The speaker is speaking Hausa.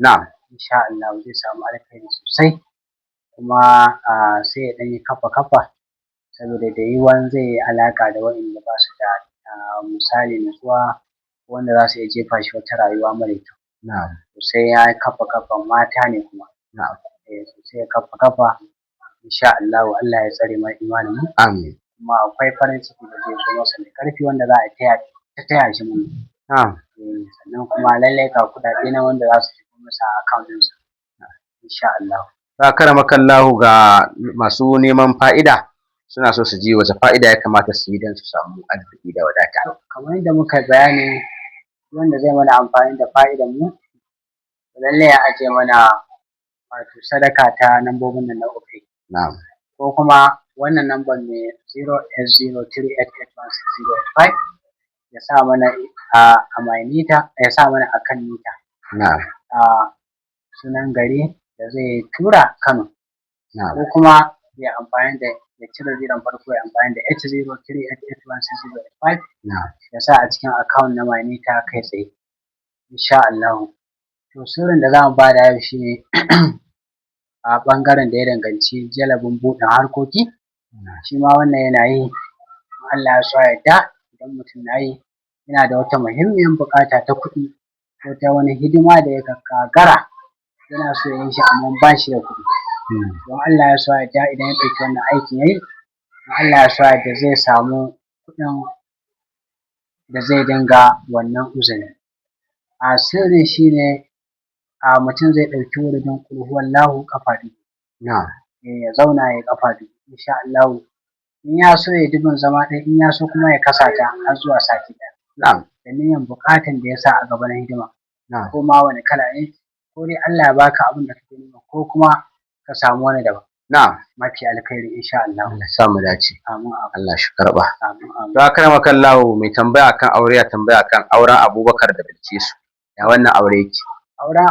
Na'am. insha Allah zai samu alkhairi sosai, kuma sai ya ɗan yi kaffa-kaffa saboda da yiwuwan zai yi alaƙa da waɗanda ba su da misali natsuwa, wanda za su iya jefa shi wata rayuwa mara kyau. Na'am. Sai ya yi kaffa-kaffa, mata ne kuma. Na'am. Sai ya kaffa-kaffa, insha Allahu Allah ya tsare mana imanin mu. Amin. Kuma akwai farin ciki da zai zo masa da ƙarfi wanda za a taya shi murna. Na'am. Sannan kuma lallai ga kuɗaɗe nan wanda za su shigo masa a account ɗinsa, insha Allahu. Akramakallahu, ga masu neman fa'ida suna so su ji wace fa'ida ya kamata su yi don su samu arziki da wadata. Kamar yadda muka yi bayani, wanda zai mana amfani da fa'idan mu, lallai ya ajiye mana wato sadaka ta lambobin nan na Opay. Na'am. Ko kuma wannan lambar mai 08038816085 ya sa mana a MyNita, ya sa mana a kan nita. Na'am. Sunan gari da zai tura Kano. Na'am. Ko kuma ya amfani da, ya cire zeron farko, ya amfani da 8038816085 Na'am. ya sa a cikin account na MyNita kai tsaye, insha Allahu. To sirrin da za mu ba da yau shi ne a ɓangaren da ya danganci jalabin buɗe harkoki, shi ma wannan yana yi, in Allah ya so ya yarda, idan mutum na yi yana da wata muhimmiyar buƙata ta kuɗi ko ta wani hidima da ya gagara yana so ya yi shi amma ba shi da kuɗi. Don Allah ya so ya yarda, idan ya ɗauki wannan aikin ya yi, in Allah ya so ya yarda zai samu kuɗin da zai dinga wannan uzuri. Sirrin shi ne mutum zai ɗauki wuridin ƙul huwallahu ƙafa dubu. Na'am. Ya zauna ya yi ƙafa dubu, insha Allahu. In ya so ya yi dubun zama ɗaya, in ya so kuma ya kasa ta har zuwa sati ɗaya. Na'am. Da niyyar buƙatan da ya sa a gaba na hidima. Na'am. Ko ma wani kala ne, ko dai Allah ya baka abin da kake nema, ko kuma ka samu wani daban. Na'am. Mafi alkhairi, insha Allah. Allah ya sa mu dace. Amin. Allah shi karɓa. Amin. To akramakallahu, mai tambaya akan aure ya tambaya akan auren Abubakar da Bilkisu. Ya wannan aure yake? Auren